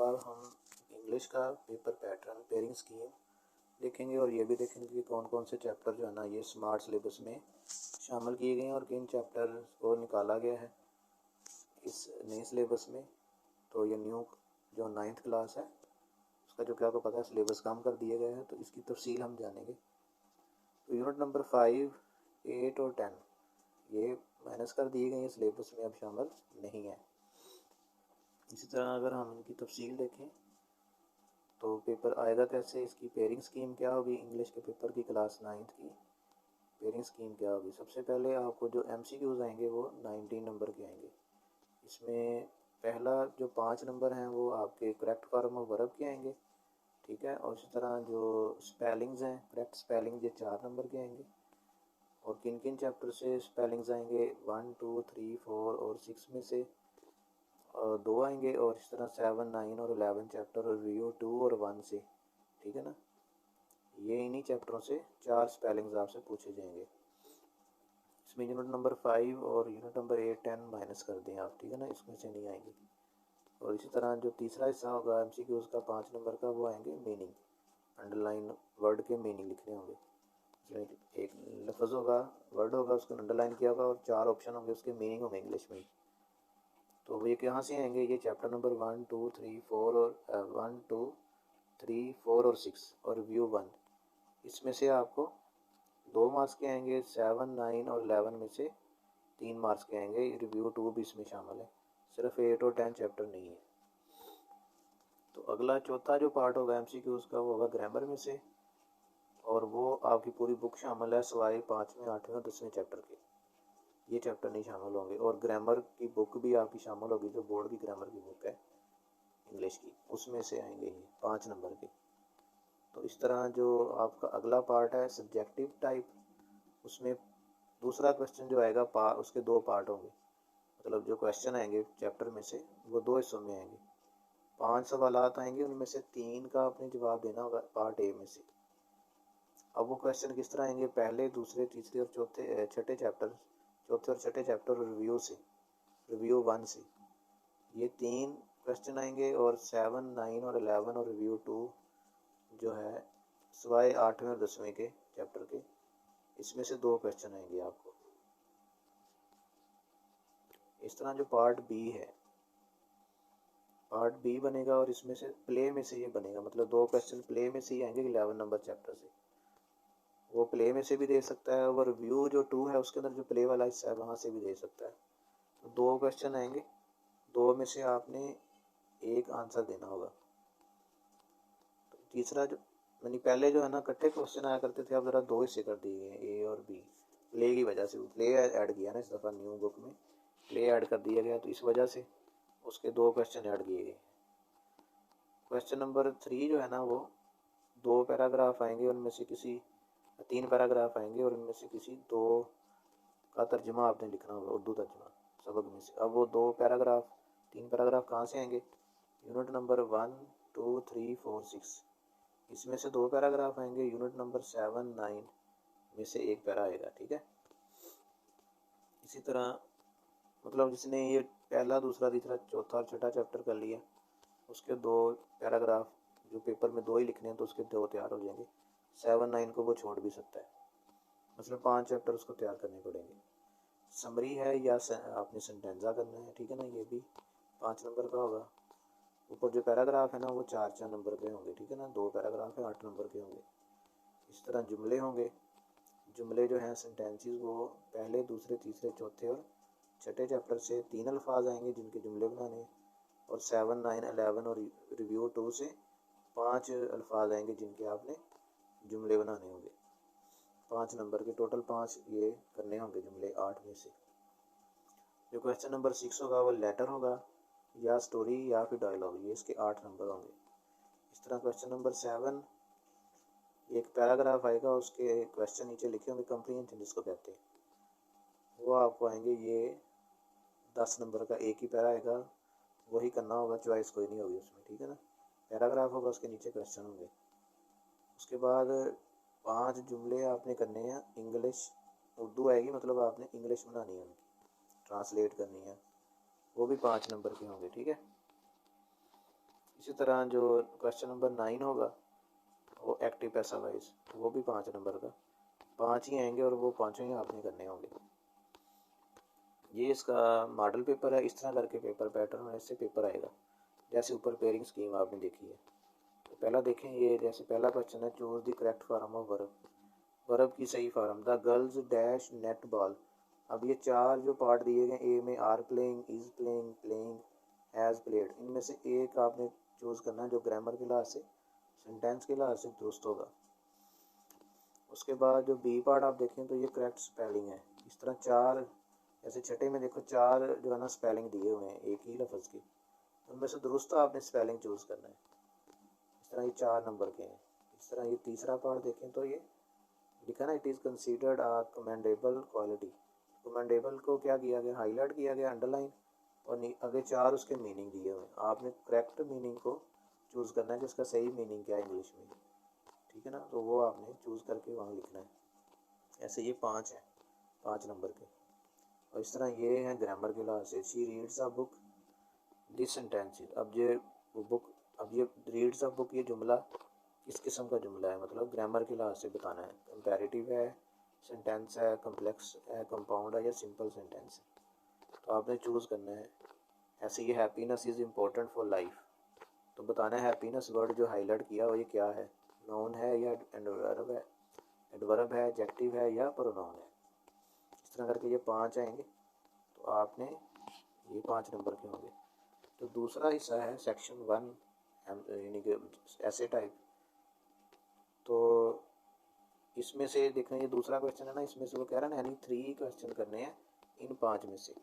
अब हम इंग्लिश का पेपर पैटर्न पेयरिंग स्कीम देखेंगे और ये भी देखेंगे कि कौन कौन से चैप्टर जो है ना ये स्मार्ट सिलेबस में शामिल किए गए हैं और किन चैप्टर को निकाला गया है इस नए सिलेबस में। तो ये न्यू जो 9th क्लास है उसका जो क्या को पता है सिलेबस कम कर दिया गया है, तो इसकी तफसील हम जानेंगे। तो यूनिट नंबर 5, 8 और 10 ये माइनस कर दिए गए हैं, सिलेबस में अब शामिल नहीं है। इसी तरह अगर हम इनकी तफसील देखें तो पेपर आएगा कैसे, इसकी पेयरिंग स्कीम क्या होगी, इंग्लिश के पेपर की क्लास 9th की पेयरिंग स्कीम क्या होगी। सबसे पहले आपको जो MCQs आएंगे वो 19 नंबर के आएंगे। इसमें पहला जो 5 नंबर हैं वो आपके करेक्ट फॉर्म ऑफ वर्ब के आएंगे, ठीक है। और इसी तरह जो स्पेलिंग्स हैं करेक्ट स्पेलिंग ये 4 नंबर के आएंगे। और किन किन चैप्टर से स्पेलिंग्स आएंगे 1, 2, 3, 4 और 6 में से 2 आएंगे। और इस तरह 7, 9 और 11 चैप्टर और रिव्यू 2 और 1 से, ठीक है ना। ये इन्हीं चैप्टरों से 4 स्पेलिंग्स आपसे पूछे जाएंगे। इसमें यूनिट नंबर 5 और यूनिट नंबर 8, 10 माइनस कर दें आप, ठीक है ना, इसमें से नहीं आएंगे। और इसी तरह जो तीसरा हिस्सा होगा MCQs का 5 नंबर का वो आएंगे मीनिंग, अंडरलाइन वर्ड के मीनिंग लिखने होंगे। एक लफ्ज़ होगा वर्ड होगा उसको अंडरलाइन किया होगा और 4 ऑप्शन होंगे उसके मीनिंग होंगे इंग्लिश में। तो ये कहाँ से आएंगे, ये चैप्टर नंबर 1, 2, 3, 4 और 1, 2, 3, 4 और 6 और व्यू 1 इसमें से आपको 2 मार्क्स के आएंगे। 7, 9 और 11 में से 3 मार्क्स के आएंगे। रिव्यू 2 भी इसमें शामिल है, सिर्फ 8 और 10 चैप्टर नहीं है। तो अगला चौथा जो पार्ट होगा MCQs का वो होगा ग्रामर में से, और वो आपकी पूरी बुक शामिल है सिवाय 5वें, 8वें और 10वें चैप्टर के, ये चैप्टर नहीं शामिल होंगे। और ग्रामर की बुक भी आपकी शामिल होगी, जो बोर्ड की ग्रामर की बुक है इंग्लिश की, उसमें से आएंगे ये 5 नंबर के। तो इस तरह जो आपका अगला पार्ट है सब्जेक्टिव टाइप, उसमें दूसरा क्वेश्चन जो आएगा उसके 2 पार्ट होंगे। मतलब जो क्वेश्चन आएंगे चैप्टर में से वो 2 हिस्सों में आएंगे। 5 सवालात आएंगे, उनमें से 3 का आपने जवाब देना होगा पार्ट ए में से। अब वो क्वेश्चन किस तरह आएंगे, पहले, दूसरे, तीसरे और छठे चैप्टर, चौथे और छठे चैप्टर रिव्यू से, रिव्यू 1 से ये 3 क्वेश्चन आएंगे। और 7, 9 और 11 और रिव्यू 2 जो है सिवाय 8वें और 10वें के चैप्टर के, इसमें से 2 क्वेश्चन आएंगे आपको। इस तरह जो पार्ट बी है, पार्ट बी बनेगा और इसमें से प्ले में से ये बनेगा, मतलब 2 क्वेश्चन प्ले में से ही आएंगे 11 नंबर चैप्टर से, वो प्ले में से भी दे सकता है। और व्यू जो 2 है उसके अंदर जो प्ले वाला हिस्सा है वहाँ से भी दे सकता है। तो 2 क्वेश्चन आएंगे, 2 में से आपने एक आंसर देना होगा। तो तीसरा जो यानी पहले जो है ना इकट्ठे क्वेश्चन आया करते थे, अब ज़रा 2 हिस्से कर दिए गए हैं, ए और बी, प्ले की वजह से। प्ले ऐड किया ना इस दफ़ा न्यू बुक में, प्ले ऐड कर दिया गया, तो इस वजह से उसके 2 क्वेश्चन ऐड किए गए। क्वेश्चन नंबर 3 जो है ना वो 2 पैराग्राफ आएंगे, उनमें से किसी 3 पैराग्राफ आएंगे और उनमें से किसी 2 का तर्जुमा आपने लिखना होगा, उर्दू तर्जुमा सबक में से। अब वो 2 पैराग्राफ 3 पैराग्राफ कहाँ से आएंगे, यूनिट नंबर 1, 2, 3, 4, 6 इसमें से 2 पैराग्राफ आएंगे। यूनिट नंबर 7, 9 में से 1 पैरा आएगा, ठीक है। इसी तरह मतलब जिसने ये पहला, दूसरा, तीसरा, चौथा और छठा चैप्टर कर लिया उसके 2 पैराग्राफ जो पेपर में 2 ही लिखने हैं तो उसके 2 तैयार हो जाएंगे। 7, 9 को वो छोड़ भी सकता है, मतलब 5 चैप्टर उसको तैयार करने पड़ेंगे। समरी है या आपने सेंटेंजा करना है, ठीक है ना, ये भी 5 नंबर का होगा। ऊपर जो पैराग्राफ है ना वो 4 नंबर के होंगे, ठीक है ना, 2 पैराग्राफ है 8 नंबर के होंगे। इस तरह जुमले होंगे, जुमले जो हैं सेंटेंसेस वो पहले, दूसरे, तीसरे, चौथे और छठे चैप्टर से 3 अल्फाज आएंगे जिनके जुमले बनाने। और 7, 9, 11 और रिव्यू 2 से 5 अल्फाज आएंगे जिनके आपने जुमले बनाने होंगे। 5 नंबर के टोटल 5 ये करने होंगे जुमले 8 में से। जो क्वेश्चन नंबर 6 होगा वो लेटर होगा या स्टोरी या फिर डायलॉग, ये इसके 8 नंबर होंगे। इस तरह क्वेश्चन नंबर 7 एक पैराग्राफ आएगा, उसके क्वेश्चन नीचे लिखे होंगे कंप्रीहेंशन जिसको कहते हैं, वो आपको आएंगे ये 10 नंबर का एक ही पैरा आएगा, वही करना होगा, चॉइस कोई नहीं होगी उसमें, ठीक है ना। पैराग्राफ होगा उसके नीचे क्वेश्चन होंगे। उसके बाद 5 जुमले आपने करने हैं इंग्लिश, उर्दू आएगी मतलब आपने इंग्लिश बनानी है उनकी, ट्रांसलेट करनी है, वो भी 5 नंबर के होंगे, ठीक है। इसी तरह जो क्वेश्चन नंबर 9 होगा वो एक्टिव पैसा वाइज, वो भी 5 नंबर का, 5 ही आएंगे और वो पाँचों ही आपने करने होंगे। ये इसका मॉडल पेपर है। इस तरह करके पेपर पैटर्न में इससे पेपर आएगा, जैसे ऊपर पेयरिंग स्कीम आपने देखी है। तो पहला देखें, ये जैसे पहला क्वेश्चन है, choose the correct form of verb, verb की सही फॉर्म, the girls dash netball. अब ये चार जो पार्ट दिए गए, ए में are playing, is playing, playing, has played, इनमें से एक आपने चूज़ करना है जो ग्रामर के लिहाज से, सेंटेंस के लिहाज से दुरुस्त होगा। उसके बाद जो बी पार्ट आप देखें तो ये करेक्ट स्पेलिंग है। इस तरह चार, जैसे छठे में देखो चार जो है ना स्पेलिंग दिए हुए हैं एक ही लफ्ज़ की, उनमें से दुरुस्त आपने स्पेलिंग चूज़ करना है। इस तरह ये 4 नंबर के हैं। इस तरह ये तीसरा पार्ट देखें तो ये लिखा ना, it is considered a commendable quality. Commendable को क्या किया गया, हाईलाइट किया गया, अंडरलाइन, और आगे 4 उसके मीनिंग दिए हुए हैं। आपने करेक्ट मीनिंग को चूज़ करना है कि उसका सही मीनिंग क्या है इंग्लिश में, ठीक है ना, तो वो आपने चूज़ करके वहाँ लिखना है। ऐसे ये 5 हैं, 5 नंबर के। और इस तरह ये हैं ग्रामर के लिहाज से, she reads a book this sentences. अब ये बुक, अब ये रीड्स अ बुक, ये जुमला किस किस्म का जुमला है, मतलब ग्रामर के लिहाज से बताना है, कंपैरेटिव है, सेंटेंस है, कम्प्लेक्स है, कंपाउंड है या सिंपल सेंटेंस है, तो आपने चूज़ करना है। ऐसे ये happiness is important for life, तो बताना है हैप्पीनेस वर्ड जो हाईलाइट किया वो ये क्या है, नाउन है या एडवर्ब है, एडवर्ब है, एडजेक्टिव है या प्रोनाउन है। इस तरह करके ये 5 आएंगे, तो आपने ये 5 नंबर के होंगे। तो दूसरा हिस्सा है सेक्शन 1, यानी कि ऐसे टाइप। तो इसमें से देखें, ये दूसरा क्वेश्चन है ना, इसमें से वो कह रहा है यानी 3 क्वेश्चन करने हैं इन 5 में से,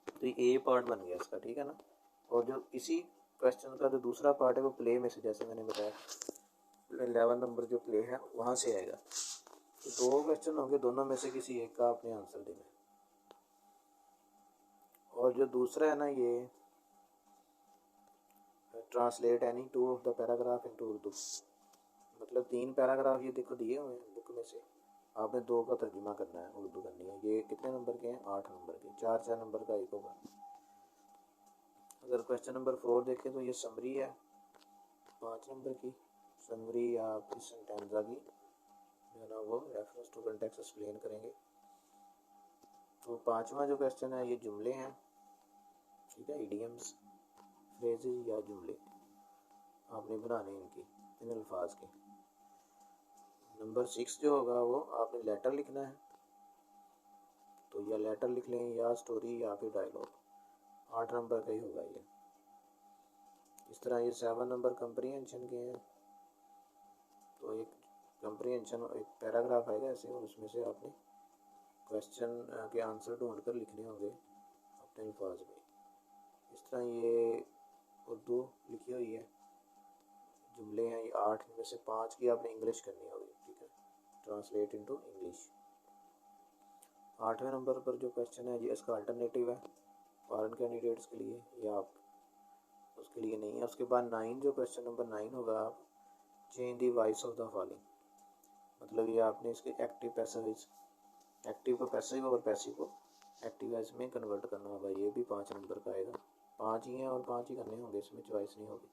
तो ये ए पार्ट बन गया इसका, ठीक है ना। और जो इसी क्वेश्चन का जो दूसरा पार्ट है वो प्ले में से, जैसे मैंने बताया 11 नंबर जो प्ले है वहाँ से आएगा। तो 2 क्वेश्चन होंगे, दोनों में से किसी एक का आपने आंसर देना है। और जो दूसरा है ना, ये translate any 2 of the paragraph into Urdu, मतलब 3 पैराग्राफ ये देखो दिए हुए हैं बुक में से, आपने 2 का तर्जुमा करना है, उर्दू करनी है। ये कितने नंबर के हैं, 8 नंबर के, 4 नंबर का एक होगा। अगर क्वेश्चन नंबर 4 देखें तो ये समरी है, 5 नंबर की समरी, या आपकी सेंटेंजा की जो है ना वो रेफरेंस टू कंटेक्स्ट एक्सप्लेन करेंगे। तो 5वां जो क्वेश्चन है ये जुमले हैं, ठीक है, इडियम्स, फ्रेजेस या जुमले आपने बनाने इनकी, इन अल्फाज के। नंबर 6 जो होगा वो आपने लेटर लिखना है, तो या लेटर लिख लें या स्टोरी या फिर डायलॉग, 8 नंबर का ही होगा ये। इस तरह ये 7 नंबर कंप्रीहेंशन के हैं, तो एक कंप्रीहेंशन एक पैराग्राफ आएगा ऐसे, और उसमें से आपने क्वेश्चन के आंसर ढूंढ कर लिखने होंगे अपने अल्फाज में। इस तरह ये उर्दू लिखी हुई है, जुमले हैं ये 8 में से 5 की आपने इंग्लिश करनी होगी, ठीक है, ट्रांसलेट इनटू इंग्लिश। 8वें नंबर पर जो क्वेश्चन है ये इसका अल्टरनेटिव है फॉरेन कैंडिडेट्स के लिए, या आप उसके लिए नहीं है। उसके बाद 9 जो क्वेश्चन नंबर 9 होगा, आप change the voice of the following, मतलब ये आपने इसके एक्टिव पैसिव, एक्टिव को पैसिव और पैसिव को एक्टिव वॉइस में कन्वर्ट करना होगा। ये भी 5 नंबर का आएगा, 5 ही हैं और 5 ही करने होंगे, इसमें चॉइस नहीं होगी।